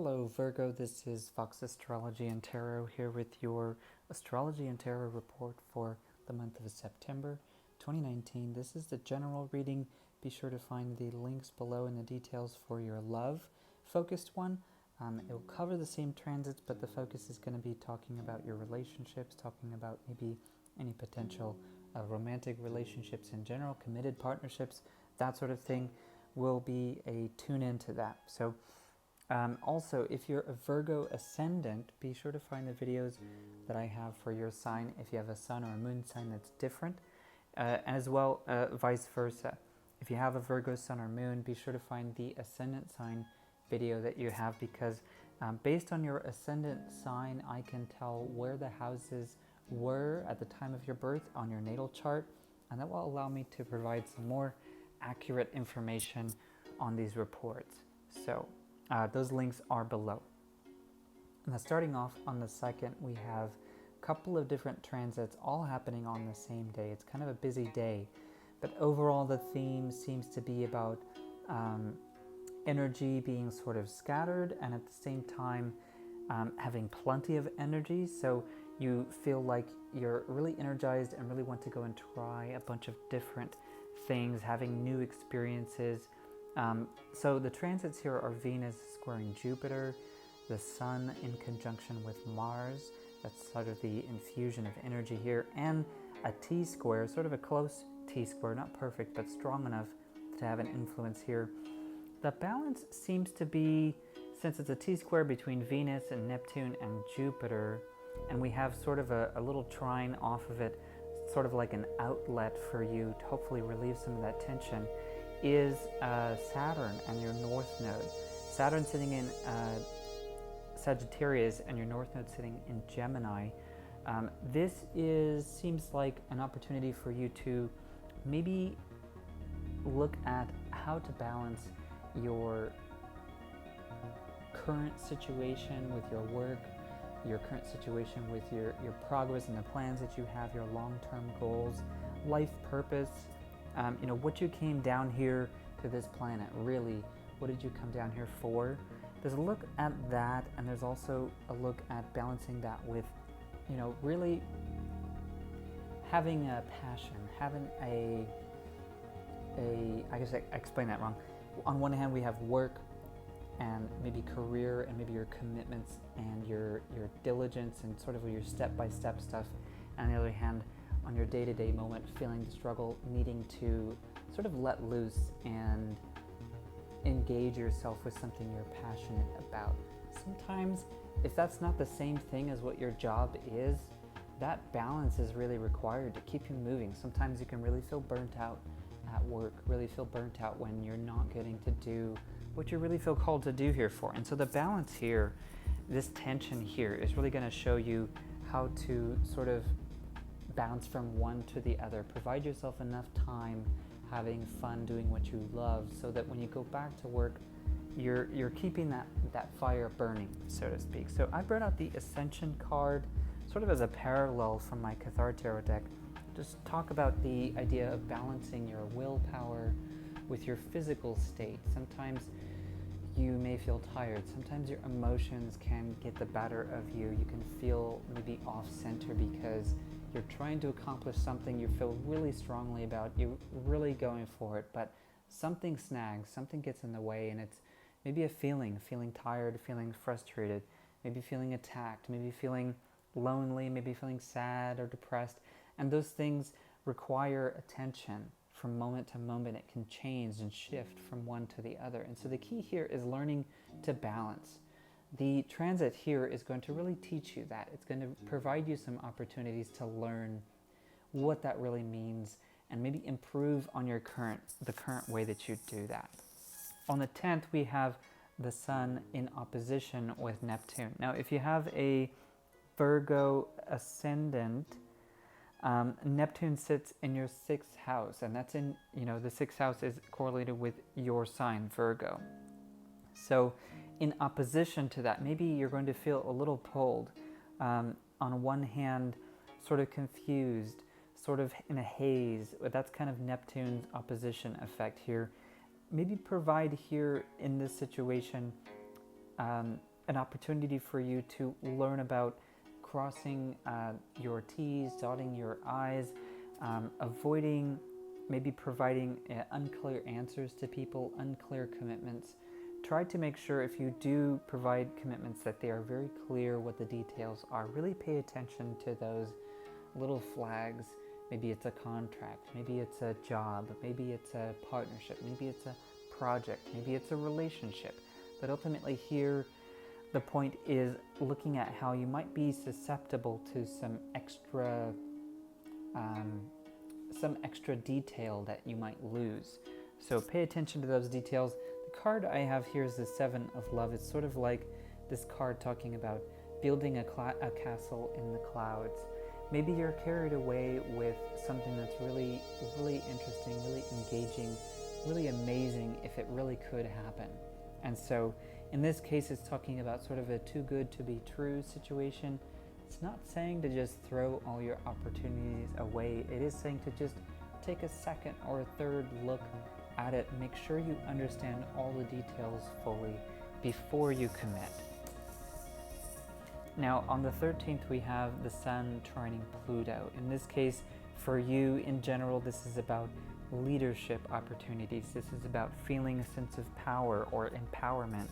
Hello Virgo, this is Foxastrologyjon Tarot here with your Astrology and Tarot report for the month of September 2019. This is the general reading. Be sure to find the links below in the details for your love focused one. It will cover the same transits, but the focus is going to be talking about your relationships, talking about maybe any potential romantic relationships in general, committed partnerships, that sort of thing will be a tune into that. So also, if you're a Virgo Ascendant, be sure to find the videos that I have for your sign if you have a sun or a moon sign that's different, as well vice versa. If you have a Virgo sun or moon, be sure to find the Ascendant sign video that you have, because based on your Ascendant sign, I can tell where the houses were at the time of your birth on your natal chart, and that will allow me to provide some more accurate information on these reports. So those links are below. Now, starting off on the 2nd, we have a couple of different transits all happening on the same day. It's kind of a busy day, but overall the theme seems to be about energy being sort of scattered and at the same time having plenty of energy. So you feel like you're really energized and really want to go and try a bunch of different things, having new experiences. So the transits here are Venus squaring Jupiter, the Sun in conjunction with Mars, that's sort of the infusion of energy here, and a T-square, sort of a close T-square, not perfect, but strong enough to have an influence here. The balance seems to be, since it's a T-square between Venus and Neptune and Jupiter, and we have sort of a little trine off of it, sort of like an outlet for you to hopefully relieve some of that tension, is Saturn and your North Node. Saturn sitting in Sagittarius and your North Node sitting in Gemini. This seems like an opportunity for you to maybe look at how to balance your current situation with your work, your current situation with your progress and the plans that you have, your long-term goals, life purpose, what you came down here to this planet, really, what did you come down here for? There's a look at that, and there's also a look at balancing that with, really having a passion, having I guess I explained that wrong. On one hand, we have work and maybe career and maybe your commitments and your diligence and sort of your step-by-step stuff. And on the other hand, on your day-to-day moment, feeling the struggle, needing to sort of let loose and engage yourself with something you're passionate about. Sometimes, if that's not the same thing as what your job is, that balance is really required to keep you moving. Sometimes you can really feel burnt out at work, really feel burnt out when you're not getting to do what you really feel called to do here for. And so the balance here, this tension here, is really going to show you how to sort of bounce from one to the other. Provide yourself enough time having fun doing what you love, so that when you go back to work, you're keeping that fire burning, so to speak. So I brought out the Ascension card sort of as a parallel from my Cathar Tarot deck. Just talk about the idea of balancing your willpower with your physical state. Sometimes you may feel tired. Sometimes your emotions can get the better of you. You can feel maybe off-center because you're trying to accomplish something you feel really strongly about. You're really going for it, but something snags, something gets in the way, and it's maybe a feeling tired, feeling frustrated, maybe feeling attacked, maybe feeling lonely, maybe feeling sad or depressed. And those things require attention from moment to moment. It can change and shift from one to the other. And so the key here is learning to balance. The transit here is going to really teach you that. It's going to provide you some opportunities to learn what that really means and maybe improve on the current way that you do that. On the 10th, we have the Sun in opposition with Neptune. Now, if you have a Virgo Ascendant, Neptune sits in your 6th house, and that's in, the 6th house is correlated with your sign, Virgo. So in opposition to that, maybe you're going to feel a little pulled. On one hand, sort of confused, sort of in a haze. That's kind of Neptune's opposition effect here. Maybe provide here in this situation an opportunity for you to learn about crossing your T's, dotting your I's, avoiding maybe providing unclear answers to people, unclear commitments. Try to make sure if you do provide commitments that they are very clear what the details are. Really pay attention to those little flags. Maybe it's a contract, maybe it's a job, maybe it's a partnership, maybe it's a project, maybe it's a relationship. But ultimately here, the point is looking at how you might be susceptible to some extra detail that you might lose. So pay attention to those details. The card I have here is the Seven of Love. It's sort of like this card talking about building a castle in the clouds. Maybe you're carried away with something that's really, really interesting, really engaging, really amazing if it really could happen. And so in this case, it's talking about sort of a too good to be true situation. It's not saying to just throw all your opportunities away. It is saying to just take a second or a third look at it. Make sure you understand all the details fully before you commit. Now, on the 13th, we have the Sun trining Pluto. In this case, for you in general, this is about leadership opportunities. This is about feeling a sense of power or empowerment.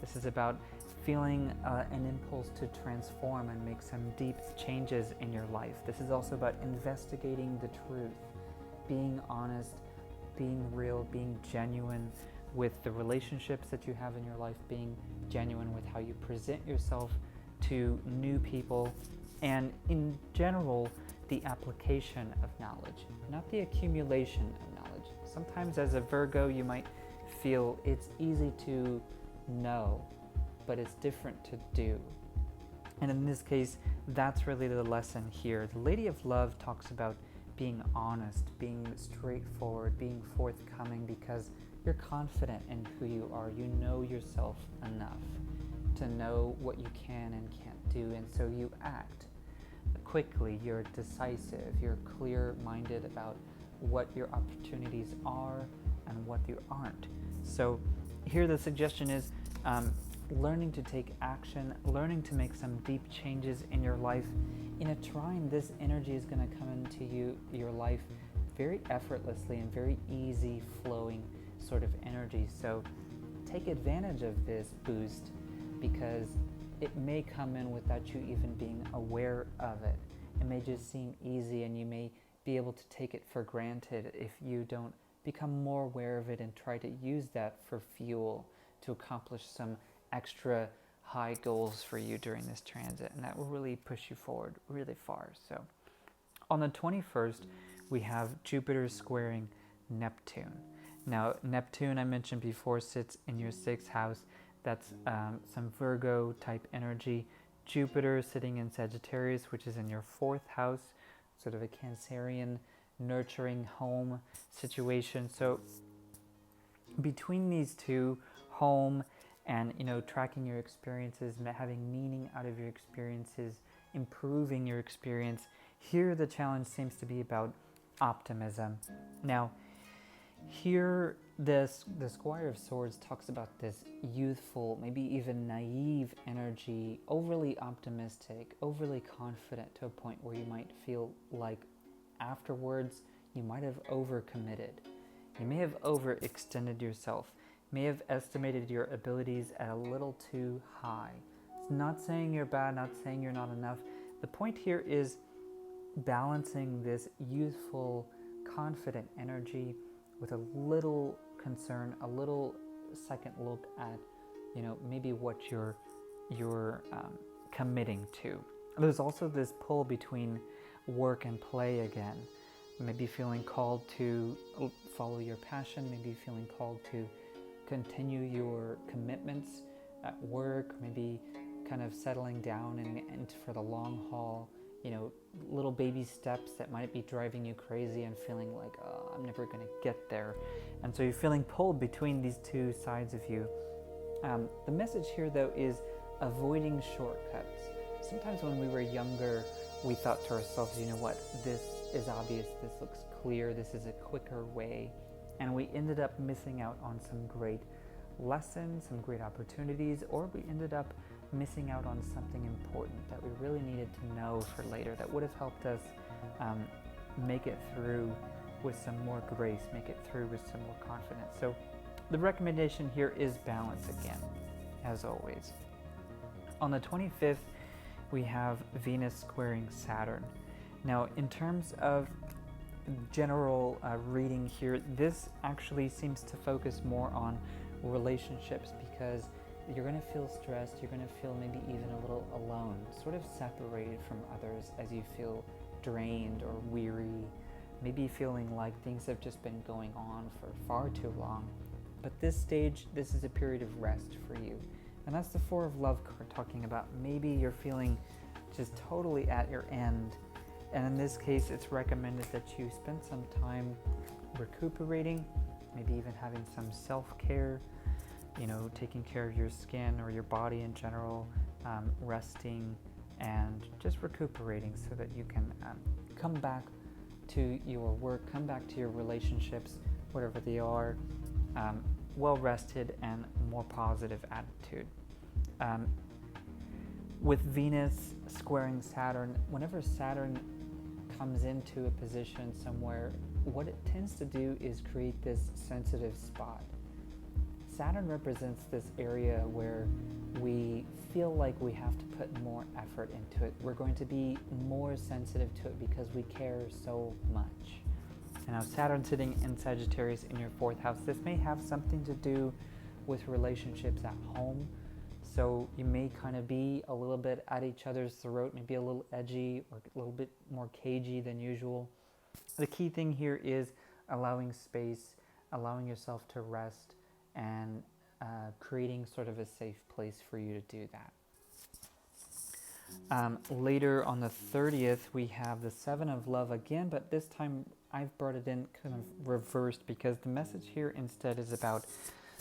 This is about feeling an impulse to transform and make some deep changes in your life. This is also about investigating the truth, being honest, being real, being genuine with the relationships that you have in your life, being genuine with how you present yourself to new people, and in general, the application of knowledge, not the accumulation of knowledge. Sometimes as a Virgo, you might feel it's easy to know, but it's different to do. And in this case, that's really the lesson here. The Lady of Love talks about being honest, being straightforward, being forthcoming, because you're confident in who you are. You know yourself enough to know what you can and can't do, and so you act quickly. You're decisive, you're clear-minded about what your opportunities are and what you aren't. So here the suggestion is learning to take action, learning to make some deep changes in your life. In a trine, this energy is going to come into your life very effortlessly and very easy flowing sort of energy. So take advantage of this boost, because it may come in without you even being aware of it. It may just seem easy, and you may be able to take it for granted if you don't become more aware of it and try to use that for fuel to accomplish some extra high goals for you during this transit, and that will really push you forward really far. So on the 21st, we have Jupiter squaring Neptune. Now, Neptune, I mentioned before, sits in your 6th house. That's some Virgo type energy. Jupiter sitting in Sagittarius, which is in your 4th house, sort of a Cancerian nurturing home situation. So between these two, home and tracking your experiences, having meaning out of your experiences, improving your experience, here the challenge seems to be about optimism. Now, here, the Squire of Swords talks about this youthful, maybe even naive energy, overly optimistic, overly confident to a point where you might feel like afterwards you might have overcommitted. You may have overextended yourself, may have estimated your abilities at a little too high. It's not saying you're bad, not saying you're not enough. The point here is balancing this youthful, confident energy with a little concern, a little second look at, maybe what you're committing to. There's also this pull between work and play again. Maybe feeling called to follow your passion, maybe feeling called to continue your commitments at work, maybe kind of settling down and for the long haul, little baby steps that might be driving you crazy and feeling like, oh, I'm never going to get there. And so you're feeling pulled between these two sides of you. The message here, though, is avoiding shortcuts. Sometimes when we were younger, we thought to ourselves, you know what, this is obvious, this looks clear, this is a quicker way. And we ended up missing out on some great lessons, some great opportunities, or we ended up missing out on something important that we really needed to know for later that would have helped us make it through with some more grace, make it through with some more confidence. So the recommendation here is balance again, as always. On the 25th, we have Venus squaring Saturn. Now, in terms of general reading here, this actually seems to focus more on relationships, because you're going to feel stressed, you're going to feel maybe even a little alone, sort of separated from others as you feel drained or weary, maybe feeling like things have just been going on for far too long. But this stage, this is a period of rest for you. And that's the Four of Love card talking about maybe you're feeling just totally at your end. And in this case, it's recommended that you spend some time recuperating, maybe even having some self-care, taking care of your skin or your body in general, resting and just recuperating so that you can come back to your work, come back to your relationships, whatever they are, well rested and more positive attitude. With Venus squaring Saturn, whenever Saturn comes into a position somewhere, what it tends to do is create this sensitive spot. Saturn represents this area where we feel like we have to put more effort into it. We're going to be more sensitive to it because we care so much. And now Saturn sitting in Sagittarius in your 4th house, this may have something to do with relationships at home. So you may kind of be a little bit at each other's throat, maybe a little edgy or a little bit more cagey than usual. The key thing here is allowing space, allowing yourself to rest, and creating sort of a safe place for you to do that. Later on the 30th, we have the Seven of Love again, but this time I've brought it in kind of reversed because the message here instead is about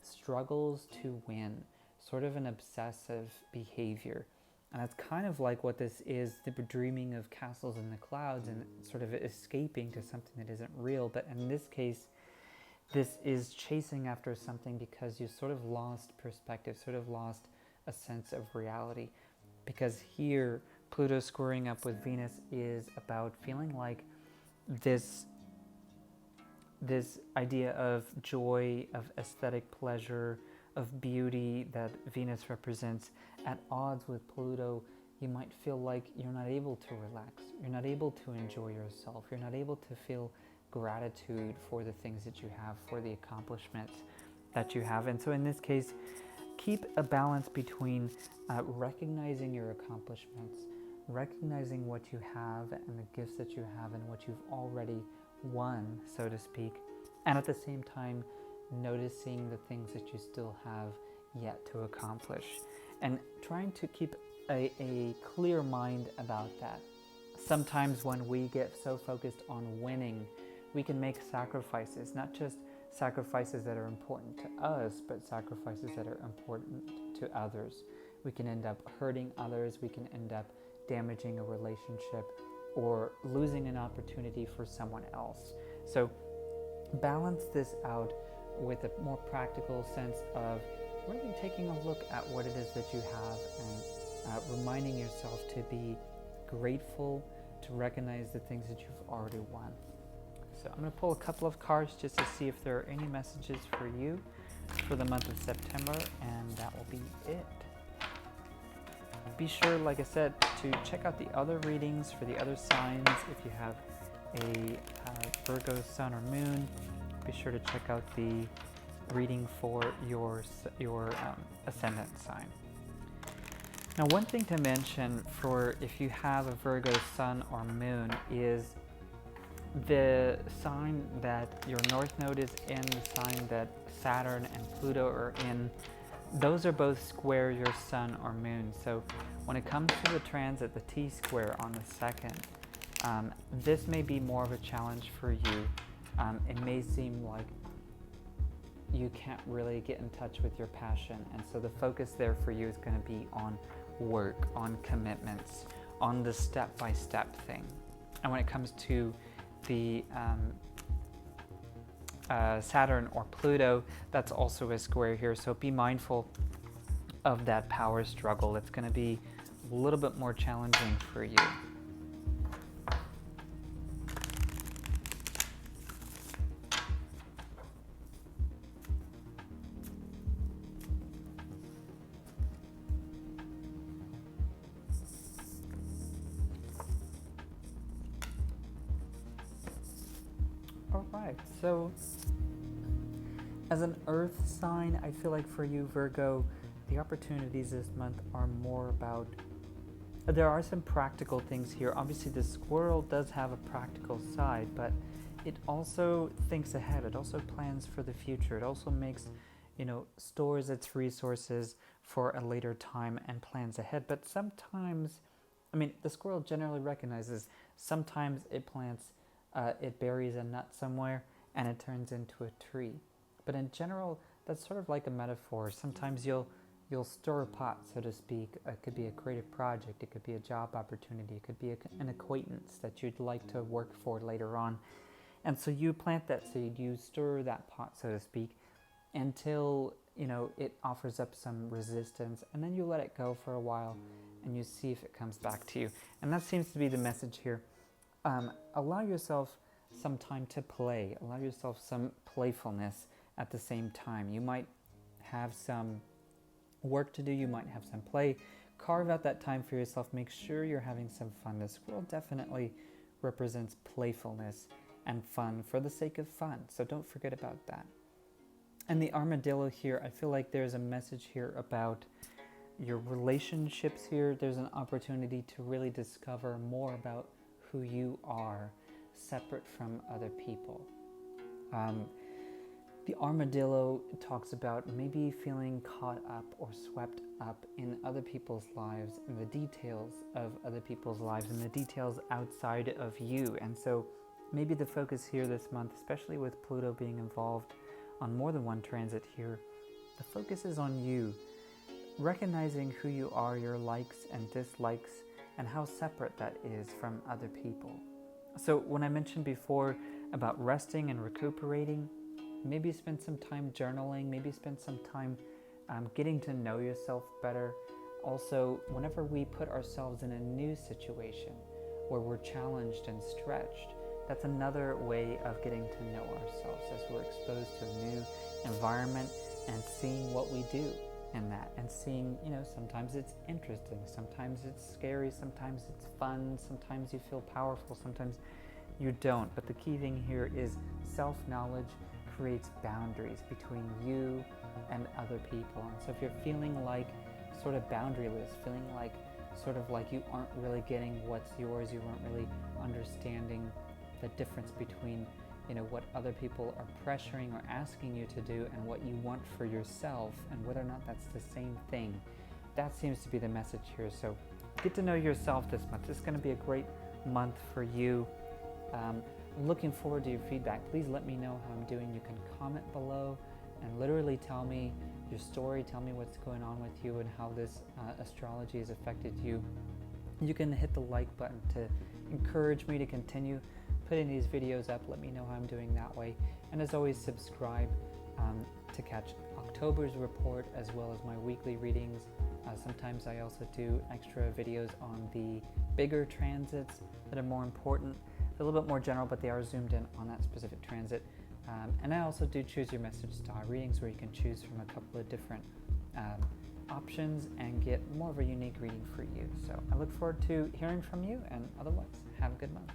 struggles to win, sort of an obsessive behavior. And that's kind of like what this is, the dreaming of castles in the clouds and sort of escaping to something that isn't real. But in this case, this is chasing after something because you sort of lost perspective, sort of lost a sense of reality. Because here, Pluto squaring up with Venus is about feeling like this idea of joy, of aesthetic pleasure, of beauty that Venus represents at odds with Pluto. You might feel like you're not able to relax, you're not able to enjoy yourself, you're not able to feel gratitude for the things that you have, for the accomplishments that you have. And so in this case, keep a balance between recognizing your accomplishments, recognizing what you have and the gifts that you have and what you've already won, so to speak, and at the same time noticing the things that you still have yet to accomplish, and trying to keep a clear mind about that. Sometimes when we get so focused on winning, we can make sacrifices, not just sacrifices that are important to us, but sacrifices that are important to others. We can end up hurting others, we can end up damaging a relationship or losing an opportunity for someone else. So balance this out with a more practical sense of really taking a look at what it is that you have and reminding yourself to be grateful, to recognize the things that you've already won. So I'm going to pull a couple of cards just to see if there are any messages for you for the month of September, and that will be it. Be sure, like I said, to check out the other readings for the other signs. If you have a Virgo sun or moon, be sure to check out the reading for your ascendant sign. Now, one thing to mention for if you have a Virgo sun or moon is the sign that your North Node is in, the sign that Saturn and Pluto are in. Those are both square your sun or moon. So when it comes to the transit, the T-square on the 2nd, this may be more of a challenge for you. It may seem like you can't really get in touch with your passion, and so the focus there for you is going to be on work, on commitments, on the step-by-step thing. And when it comes to the Saturn or Pluto, that's also a square here. So be mindful of that power struggle. It's going to be a little bit more challenging for you. All right, so as an earth sign, I feel like for you, Virgo, the opportunities this month are more about, there are some practical things here. Obviously, the squirrel does have a practical side, but it also thinks ahead. It also plans for the future. It also makes, stores its resources for a later time and plans ahead. But sometimes, the squirrel generally recognizes sometimes it plants, it buries a nut somewhere and it turns into a tree. But in general, that's sort of like a metaphor. Sometimes you'll stir a pot, so to speak. It could be a creative project. It could be a job opportunity. It could be an acquaintance that you'd like to work for later on. And so you plant that seed, you stir that pot, so to speak, until, it offers up some resistance, and then you let it go for a while and you see if it comes back to you. And that seems to be the message here. Allow yourself some time to play. Allow yourself some playfulness at the same time. You might have some work to do, you might have some play. Carve out that time for yourself. Make sure you're having some fun. The squirrel definitely represents playfulness and fun for the sake of fun, so don't forget about that. And the armadillo here, I feel like there's a message here about your relationships here. There's an opportunity to really discover more about who you are, separate from other people. The armadillo talks about maybe feeling caught up or swept up in other people's lives, and the details of other people's lives, and the details outside of you. And so maybe the focus here this month, especially with Pluto being involved on more than one transit here, the focus is on you, recognizing who you are, your likes and dislikes, and how separate that is from other people. So when I mentioned before about resting and recuperating, maybe spend some time journaling, maybe spend some time getting to know yourself better. Also, whenever we put ourselves in a new situation where we're challenged and stretched, that's another way of getting to know ourselves, as we're exposed to a new environment and seeing what we do in that, and seeing, sometimes it's interesting, sometimes it's scary, sometimes it's fun, sometimes you feel powerful, sometimes you don't. But the key thing here is self-knowledge creates boundaries between you and other people. And so if you're feeling like sort of boundaryless, feeling like sort of like you aren't really getting what's yours, you aren't really understanding the difference between what other people are pressuring or asking you to do and what you want for yourself, and whether or not that's the same thing. That seems to be the message here. So get to know yourself this month. It's going to be a great month for you. Looking forward to your feedback. Please let me know how I'm doing. You can comment below and literally tell me your story, tell me what's going on with you and how this astrology has affected you. You can hit the like button to encourage me to continue putting these videos up. Let me know how I'm doing that way. And as always, subscribe to catch October's report as well as my weekly readings. Sometimes I also do extra videos on the bigger transits that are more important. They're a little bit more general, but they are zoomed in on that specific transit. And I also do choose your message star readings, where you can choose from a couple of different options and get more of a unique reading for you. So I look forward to hearing from you, and otherwise, have a good month.